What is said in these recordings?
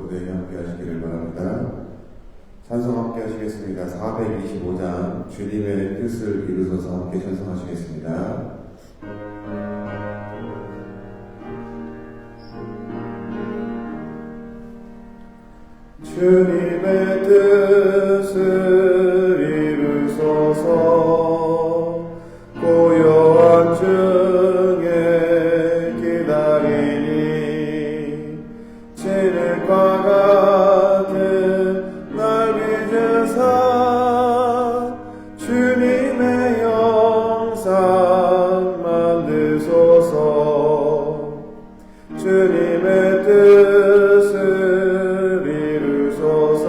무대에 함께 하시기를 바랍니다. 찬송 함께 하시겠습니다. 425장 주님의 뜻을 이루소서 함께 찬송하시겠습니다. 주님의 뜻을 이루소서 고요한 중에 기다리니 진흙과 같은 날 빚으사 주님의 영상 만드소서 주님의 뜻을 이루소서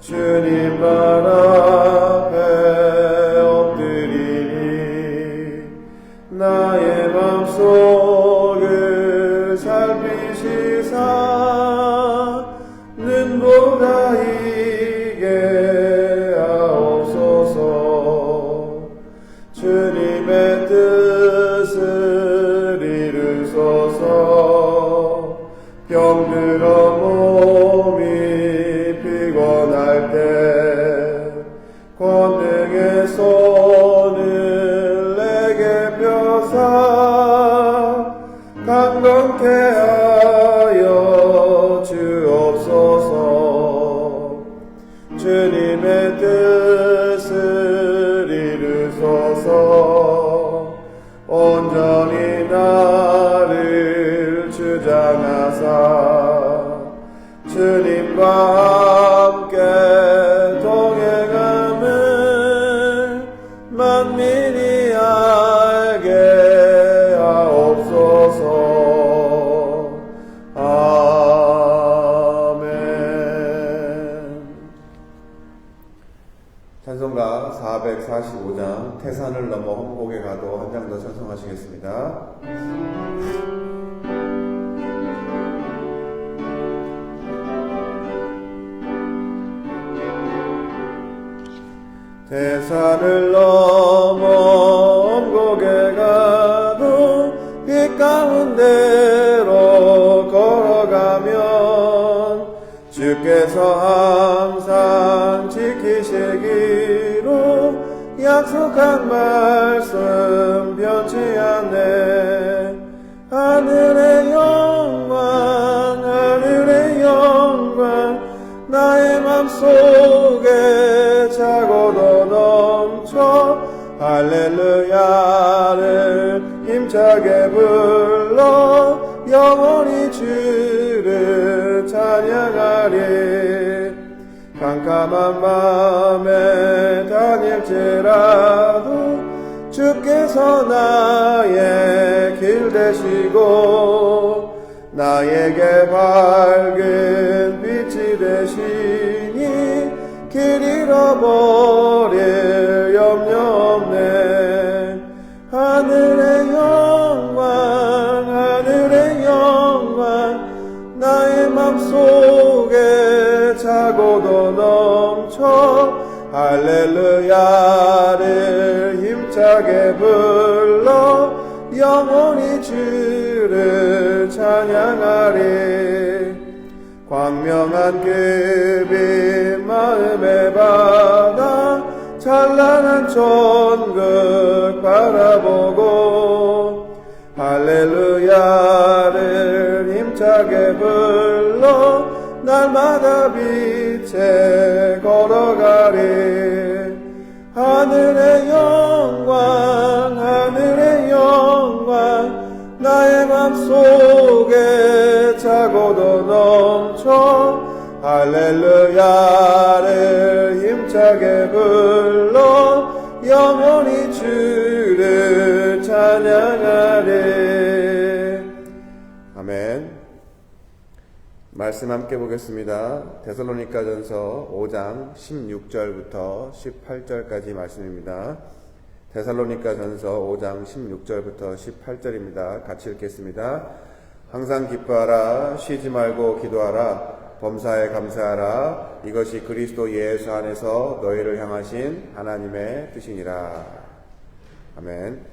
주님만 앞에 엎드리니 나의 맘속을 살피시사 눈보다 이게 하옵소서 주님의 뜻을 이루소서 병들어 몸이 피곤할 때 권능의 손을 내게 펴사 강건케 하여 주옵소서 주님의 뜻을 이루소서 온전히 나를 주장하사 주님과 함께 동행함을 만민이 알게 하옵소서. 아멘. 찬송가 445장 태산을 넘어 험곡에 가도 한 장 더 찬송하시겠습니다. 태산을 넘어 험곡에 가도 빛 가운데로 걸어가면 주께서 항상 지키시기로 약속한 말씀 변치 않네 하늘의 영광 하늘의 영광 나의 맘속에 차고도 넘쳐 할렐루야를 힘차게 불러 영원히 주를 찬양하리 캄캄한 밤에 다닐지라도 주께서 나의 길 되시고 나에게 밝은 빛이 되시니 길 잃어버릴 염려 없네 하늘의 영광 나의 맘속에 차고도 넘쳐 할렐루야를 힘차게 불러 영원히 주를 찬양하리 광명한 그빛 마음에 받아 찬란한 천국 바라보고 할렐루야를 힘차게 불러 날마다 빛에 걸어가리 하늘의 영광 나의 맘속에 차고도 넘쳐 할렐루야를 힘차게 불러 영원히 주를 찬양하리. 아멘. 말씀 함께 보겠습니다. 데살로니가전서 5장 16절부터 18절까지 말씀입니다. 데살로니가전서 5장 16절부터 18절입니다. 같이 읽겠습니다. 항상 기뻐하라 쉬지 말고 기도하라 범사에 감사하라 이것이 그리스도 예수 안에서 너희를 향하신 하나님의 뜻이니라. 아멘.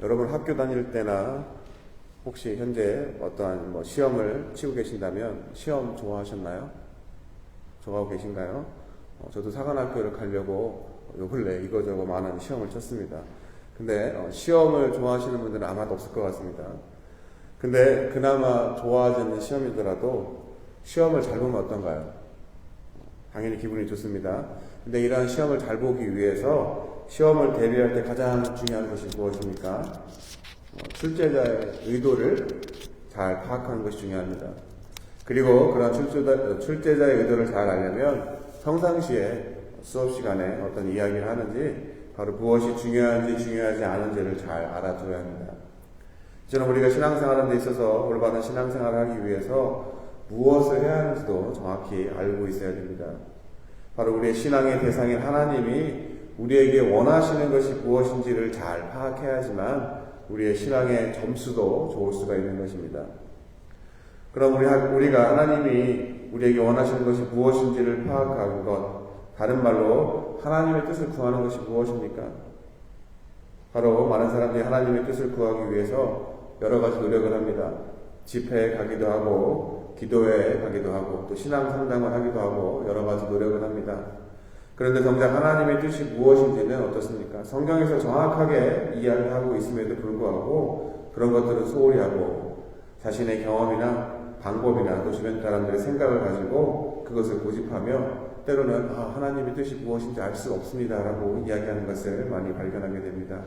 여러분 학교 다닐 때나 혹시 현재 어떠한 시험을 치고 계신다면 시험 좋아하셨나요? 좋아하고 계신가요? 저도 사관학교를 가려고 요 근래 이거저거 많은 시험을 쳤습니다. 근데 시험을 좋아하시는 분들은 아마도 없을 것 같습니다. 근데 그나마 좋아하지 않는 시험이더라도 시험을 잘 보면 어떤가요? 당연히 기분이 좋습니다. 근데 이러한 시험을 잘 보기 위해서 시험을 대비할 때 가장 중요한 것이 무엇입니까? 출제자의 의도를 잘 파악하는 것이 중요합니다. 그리고 그런 출제자의 의도를 잘 알려면 평상시에 수업 시간에 어떤 이야기를 하는지 바로 무엇이 중요한지 중요하지 않은지를 잘 알아둬야 합니다. 저는 우리가 신앙생활하는 데 있어서 올바른 신앙생활을 하기 위해서 무엇을 해야 하는지도 정확히 알고 있어야 됩니다. 바로 우리의 신앙의 대상인 하나님이 우리에게 원하시는 것이 무엇인지를 잘 파악해야지만 우리의 신앙의 점수도 좋을 수가 있는 것입니다. 그럼 우리가 하나님이 우리에게 원하시는 것이 무엇인지를 파악하는 것, 다른 말로 하나님의 뜻을 구하는 것이 무엇입니까? 바로 많은 사람들이 하나님의 뜻을 구하기 위해서 여러 가지 노력을 합니다. 집회에 가기도 하고 기도회에 가기도 하고 또 신앙 상담을 하기도 하고 여러 가지 노력을 합니다. 그런데 정작 하나님의 뜻이 무엇인지는 어떻습니까? 성경에서 정확하게 이야기하고 있음에도 불구하고 그런 것들은 소홀히 하고 자신의 경험이나 방법이나 또 주변 사람들의 생각을 가지고 그것을 고집하며 때로는 하나님의 뜻이 무엇인지 알 수 없습니다 라고 이야기하는 것을 많이 발견하게 됩니다.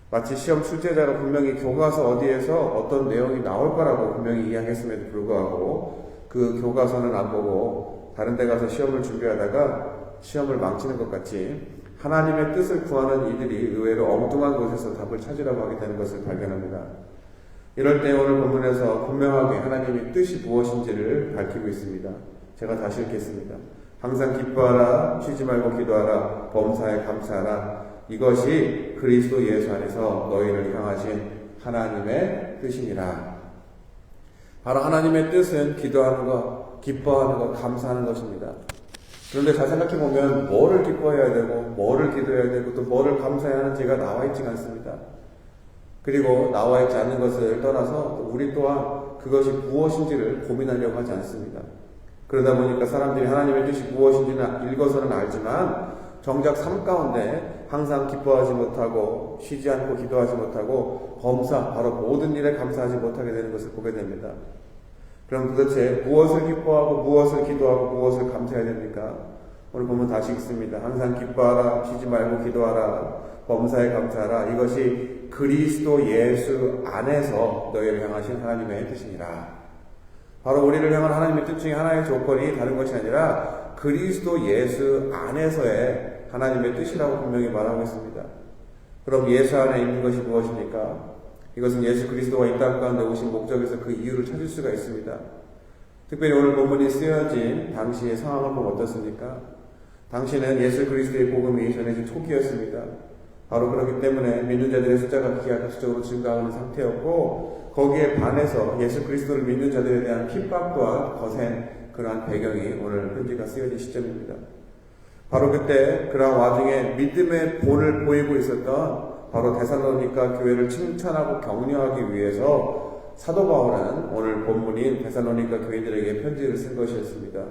마치 시험 출제자가 분명히 교과서 어디에서 어떤 내용이 나올 거라고 분명히 이야기했음에도 불구하고 그 교과서는 안 보고 다른 데 가서 시험을 준비하다가 시험을 망치는 것 같이 하나님의 뜻을 구하는 이들이 의외로 엉뚱한 곳에서 답을 찾으려고 하게 되는 것을 발견합니다. 이럴 때 오늘 본문에서 분명하게 하나님의 뜻이 무엇인지를 밝히고 있습니다. 제가 다시 읽겠습니다. 항상 기뻐하라, 쉬지 말고 기도하라, 범사에 감사하라. 이것이 그리스도 예수 안에서 너희를 향하신 하나님의 뜻이니라. 바로 하나님의 뜻은 기도하는 것, 기뻐하는 것, 감사하는 것입니다. 그런데 잘 생각해보면 뭐를 기뻐해야 되고 뭐를 기도해야 되고 또 뭐를 감사해야 하는지가 나와 있지 않습니다. 그리고 나와 있지 않는 것을 떠나서 우리 또한 그것이 무엇인지를 고민하려고 하지 않습니다. 그러다 보니까 사람들이 하나님의 뜻이 무엇인지는 읽어서는 알지만 정작 삶 가운데 항상 기뻐하지 못하고 쉬지 않고 기도하지 못하고 범사, 바로 모든 일에 감사하지 못하게 되는 것을 보게 됩니다. 그럼 도대체 무엇을 기뻐하고 무엇을 기도하고 무엇을 감사해야 됩니까? 오늘 보면 다시 읽습니다. 항상 기뻐하라, 쉬지 말고 기도하라, 범사에 감사하라. 이것이 그리스도 예수 안에서 너희를 향하신 하나님의 뜻이니라. 바로 우리를 향한 하나님의 뜻 중에 하나의 조건이 다른 것이 아니라 그리스도 예수 안에서의 하나님의 뜻이라고 분명히 말하고 있습니다. 그럼 예수 안에 있는 것이 무엇입니까? 이것은 예수 그리스도가 이 땅 가운데 오신 목적에서 그 이유를 찾을 수가 있습니다. 특별히 오늘 본문이 쓰여진 당시의 상황을 보면 어떻습니까? 당시는 예수 그리스도의 복음이 전해진 초기였습니다. 바로 그렇기 때문에 믿는 자들의 숫자가 기하급수적으로 증가하는 상태였고 거기에 반해서 예수 그리스도를 믿는 자들에 대한 핍박 또한 거센 그러한 배경이 오늘 편지가 쓰여진 시점입니다. 바로 그때 그러한 와중에 믿음의 본을 보이고 있었던 바로 데살로니가 교회를 칭찬하고 격려하기 위해서 사도 바울은 오늘 본문인 데살로니가 교인들에게 편지를 쓴 것이었습니다.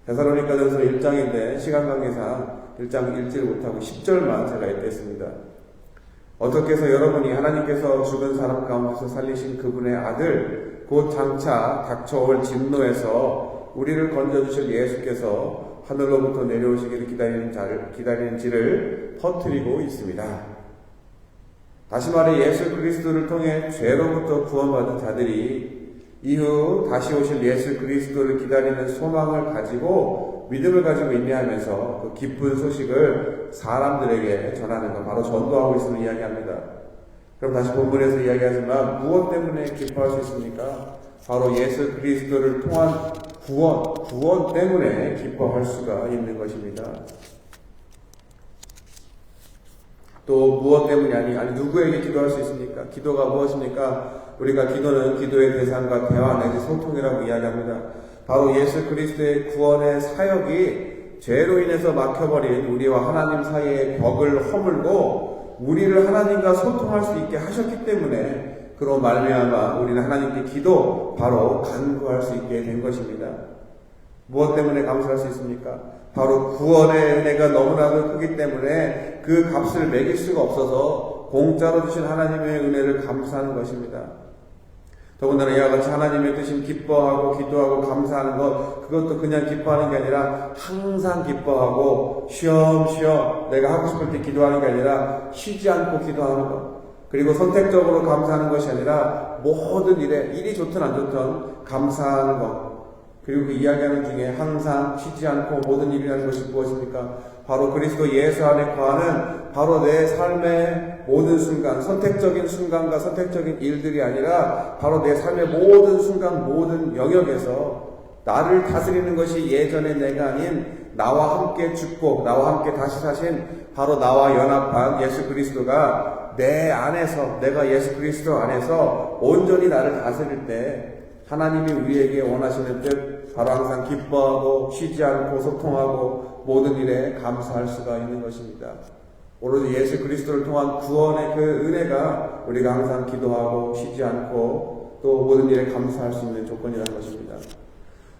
데살로니가전서 1장인데 시간 관계상 1장 읽지를 못하고 10절만 제가 읽겠습니다. 어떻게 해서 여러분이 하나님께서 죽은 사람 가운데서 살리신 그분의 아들 곧 장차 닥쳐올 진노에서 우리를 건져주실 예수께서 하늘로부터 내려오시기를 기다리는지를 퍼뜨리고 있습니다. 다시 말해 예수 그리스도를 통해 죄로부터 구원받은 자들이 이후 다시 오실 예수 그리스도를 기다리는 소망을 가지고 믿음을 가지고 인내하면서 그 기쁜 소식을 사람들에게 전하는 것, 바로 전도하고 있음을 이야기합니다. 그럼 다시 본문에서 이야기하지만 무엇 때문에 기뻐할 수 있습니까? 바로 예수 그리스도를 통한 구원 때문에 기뻐할 수가 있는 것입니다. 또 무엇 때문이 아니 누구에게 기도할 수 있습니까? 기도가 무엇입니까? 우리가 기도는 기도의 대상과 대화 내지 소통이라고 이야기합니다. 바로 예수 그리스도의 구원의 사역이 죄로 인해서 막혀버린 우리와 하나님 사이의 벽을 허물고 우리를 하나님과 소통할 수 있게 하셨기 때문에 그로 말미암아 우리는 하나님께 기도 바로 간구할 수 있게 된 것입니다. 무엇 때문에 감사할 수 있습니까? 바로 구원의 은혜가 너무나도 크기 때문에 그 값을 매길 수가 없어서 공짜로 주신 하나님의 은혜를 감사하는 것입니다. 더군다나 이와 같이 하나님의 뜻임 기뻐하고 기도하고 감사하는 것, 그것도 그냥 기뻐하는 게 아니라 항상 기뻐하고 쉬엄쉬엄 내가 하고 싶을 때 기도하는 게 아니라 쉬지 않고 기도하는 것, 그리고 선택적으로 감사하는 것이 아니라 모든 일이 좋든 안 좋든 감사하는 것, 그리고 그 이야기하는 중에 항상 쉬지 않고 모든 일이라는 것이 무엇입니까? 바로 그리스도 예수 안에 거하는 바로 내 삶의 모든 순간, 선택적인 순간과 선택적인 일들이 아니라 바로 내 삶의 모든 순간, 모든 영역에서 나를 다스리는 것이 예전의 내가 아닌 나와 함께 죽고 나와 함께 다시 사신 바로 나와 연합한 예수 그리스도가 내 안에서, 내가 예수 그리스도 안에서 온전히 나를 다스릴 때 하나님이 우리에게 원하시는 뜻, 바로 항상 기뻐하고 쉬지 않고 소통하고 모든 일에 감사할 수가 있는 것입니다. 오로지 예수 그리스도를 통한 구원의 그 은혜가 우리가 항상 기도하고 쉬지 않고 또 모든 일에 감사할 수 있는 조건이라는 것입니다.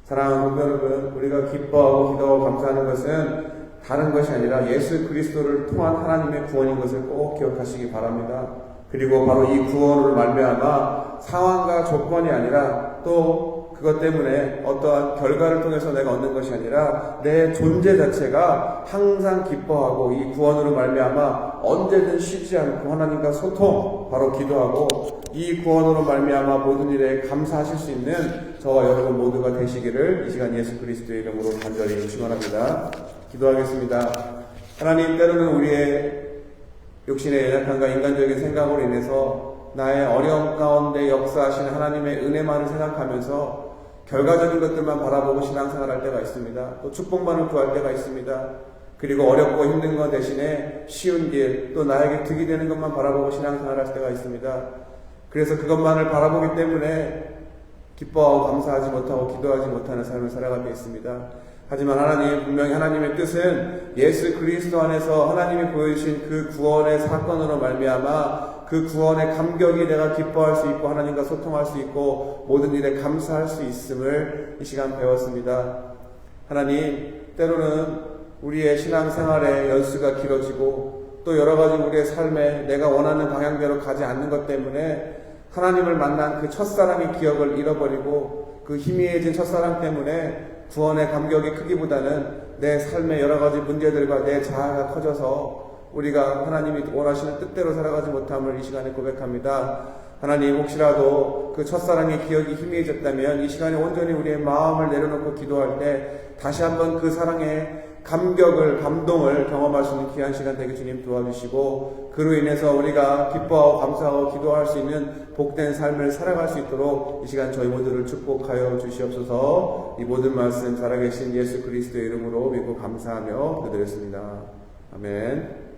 사랑하는 성도 여러분, 우리가 기뻐하고 기도하고 감사하는 것은 다른 것이 아니라 예수 그리스도를 통한 하나님의 구원인 것을 꼭 기억하시기 바랍니다. 그리고 바로 이 구원으로 말미암아 상황과 조건이 아니라 또 그것 때문에 어떠한 결과를 통해서 내가 얻는 것이 아니라 내 존재 자체가 항상 기뻐하고 이 구원으로 말미암아 언제든 쉬지 않고 하나님과 소통, 바로 기도하고 이 구원으로 말미암아 모든 일에 감사하실 수 있는 저와 여러분 모두가 되시기를 이 시간 예수 그리스도의 이름으로 간절히 축원합니다. 기도하겠습니다. 하나님, 때로는 우리의 욕심의 연약함과 인간적인 생각으로 인해서 나의 어려움 가운데 역사하시는 하나님의 은혜만을 생각하면서 결과적인 것들만 바라보고 신앙생활할 때가 있습니다. 또 축복만을 구할 때가 있습니다. 그리고 어렵고 힘든 것 대신에 쉬운 길, 또 나에게 득이 되는 것만 바라보고 신앙생활할 때가 있습니다. 그래서 그것만을 바라보기 때문에 기뻐하고 감사하지 못하고 기도하지 못하는 삶을 살아가게 있습니다. 하지만 하나님, 분명히 하나님의 뜻은 예수 그리스도 안에서 하나님이 보여주신 그 구원의 사건으로 말미암아 그 구원의 감격이 내가 기뻐할 수 있고 하나님과 소통할 수 있고 모든 일에 감사할 수 있음을 이 시간 배웠습니다. 하나님, 때로는 우리의 신앙생활의 연수가 길어지고 또 여러 가지 우리의 삶에 내가 원하는 방향대로 가지 않는 것 때문에 하나님을 만난 그 첫사랑의 기억을 잃어버리고 그 희미해진 첫사랑 때문에 구원의 감격이 크기보다는 내 삶의 여러 가지 문제들과 내 자아가 커져서 우리가 하나님이 원하시는 뜻대로 살아가지 못함을 이 시간에 고백합니다. 하나님, 혹시라도 그 첫사랑의 기억이 희미해졌다면 이 시간에 온전히 우리의 마음을 내려놓고 기도할 때 다시 한번 그 사랑의 감격을, 감동을 경험할 수 있는 귀한 시간 되게 주님 도와주시고 그로 인해서 우리가 기뻐하고 감사하고 기도할 수 있는 복된 삶을 살아갈 수 있도록 이 시간 저희 모두를 축복하여 주시옵소서. 이 모든 말씀 살아계신 예수 그리스도의 이름으로 믿고 감사하며 기도드렸습니다. 아멘.